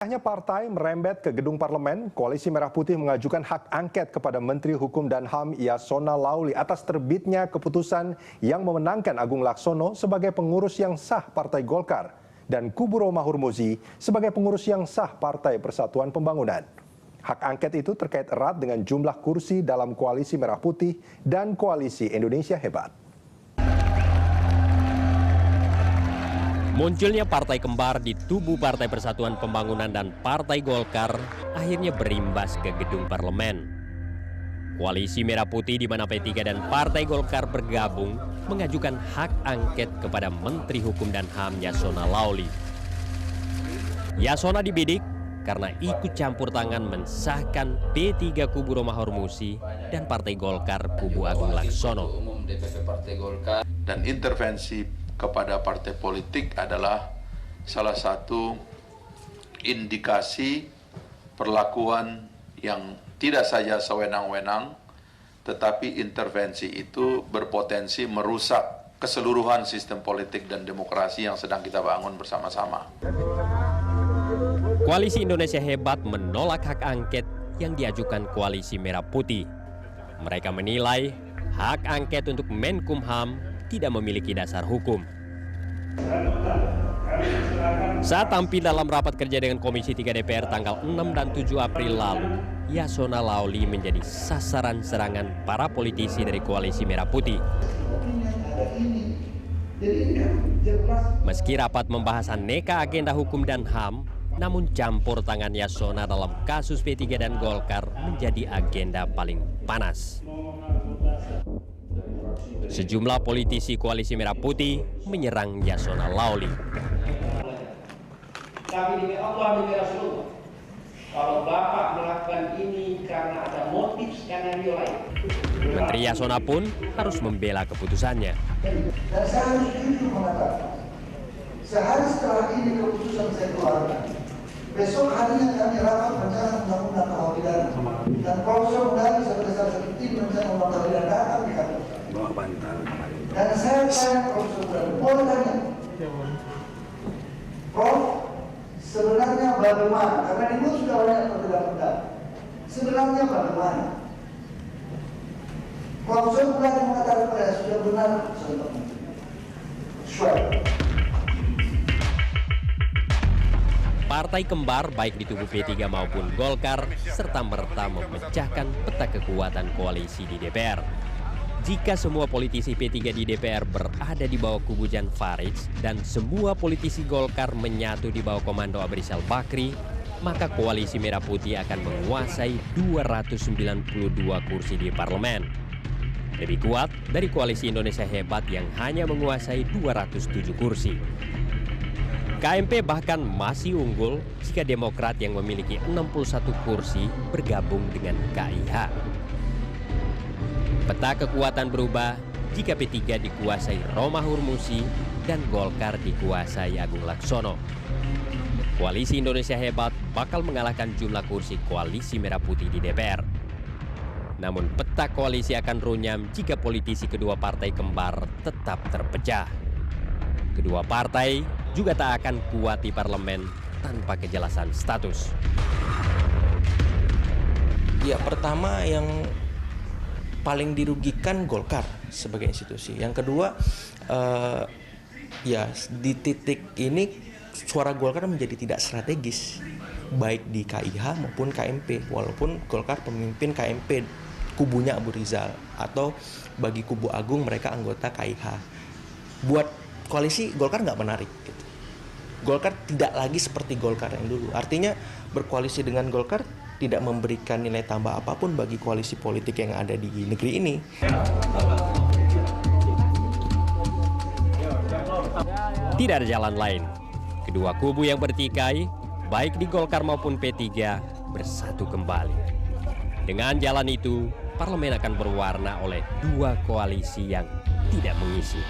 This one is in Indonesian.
Hanya partai merembet ke gedung parlemen, Koalisi Merah Putih mengajukan hak angket kepada Menteri Hukum dan HAM Yasona Laoly atas terbitnya keputusan yang memenangkan Agung Laksono sebagai pengurus yang sah Partai Golkar dan kubu Romahur Muzi sebagai pengurus yang sah Partai Persatuan Pembangunan. Hak angket itu terkait erat dengan jumlah kursi dalam Koalisi Merah Putih dan Koalisi Indonesia Hebat. Munculnya partai kembar di tubuh Partai Persatuan Pembangunan dan Partai Golkar akhirnya berimbas ke gedung parlemen. Koalisi Merah Putih di mana P3 dan Partai Golkar bergabung mengajukan hak angket kepada Menteri Hukum dan HAM Yasona Laoly. Yasona dibidik karena ikut campur tangan mensahkan P3 kubu Romahur Muzi dan Partai Golkar kubu Agung Laksono. Dan intervensi kepada partai politik adalah salah satu indikasi perlakuan yang tidak saja sewenang-wenang, tetapi intervensi itu berpotensi merusak keseluruhan sistem politik dan demokrasi yang sedang kita bangun bersama-sama. Koalisi Indonesia Hebat menolak hak angket yang diajukan Koalisi Merah Putih. Mereka menilai hak angket untuk Menkumham tidak memiliki dasar hukum. Saat tampil dalam rapat kerja dengan Komisi 3 DPR tanggal 6 dan 7 April lalu, Yasona Laoly menjadi sasaran serangan para politisi dari Koalisi Merah Putih. Meski rapat membahas aneka agenda hukum dan HAM, namun campur tangan Yasona dalam kasus P3 dan Golkar menjadi agenda paling panas. Sejumlah politisi Koalisi Merah Putih menyerang Yasona Laoly. Kami demi Allah demi Rasulullah, kalau Bapak melakukan ini karena ada motif skenario lain. Menteri Yasona pun harus membela keputusannya. Dan saya harus jujur mengatakan, sehari setelah ini keputusan saya keluarkan, besok harinya kami rapat rencana undang-undang KUH pidana. Dan Profesor Mudari sebagai salah satu tim rencana undang-undang pidana akan dikatakan. Dan saya tanya Profesor Mudari, boleh tanya? Prof, sebenarnya bagaimana? Karena di luar sudah banyak perbedaan pendapat. Sebenarnya bagaimana? Profesor Mudari mengatakan saya sudah benar. Partai kembar baik di tubuh P3 maupun Golkar serta-merta memecahkan peta kekuatan koalisi di DPR. Jika semua politisi P3 di DPR berada di bawah kubu Jan Faridz dan semua politisi Golkar menyatu di bawah komando Abu Rizal Bakri, maka Koalisi Merah Putih akan menguasai 292 kursi di parlemen. Lebih kuat dari Koalisi Indonesia Hebat yang hanya menguasai 207 kursi. KMP bahkan masih unggul jika Demokrat yang memiliki 61 kursi bergabung dengan KIH. Peta kekuatan berubah jika P3 dikuasai Romahur Muzi dan Golkar dikuasai Agung Laksono. Koalisi Indonesia Hebat bakal mengalahkan jumlah kursi Koalisi Merah Putih di DPR. Namun peta koalisi akan runyam jika politisi kedua partai kembar tetap terpecah. Kedua partai juga tak akan kuat di parlemen tanpa kejelasan status. Ya, pertama yang paling dirugikan Golkar sebagai institusi. Yang kedua, ya di titik ini suara Golkar menjadi tidak strategis baik di KIH maupun KMP. Walaupun Golkar pemimpin KMP kubunya Abu Rizal atau bagi kubu Agung mereka anggota KIH. Buat koalisi Golkar nggak menarik gitu. Golkar tidak lagi seperti Golkar yang dulu. Artinya berkoalisi dengan Golkar tidak memberikan nilai tambah apapun bagi koalisi politik yang ada di negeri ini. Tidak ada jalan lain. Kedua kubu yang bertikai, baik di Golkar maupun P3, bersatu kembali. Dengan jalan itu, parlemen akan berwarna oleh dua koalisi yang tidak mengisi.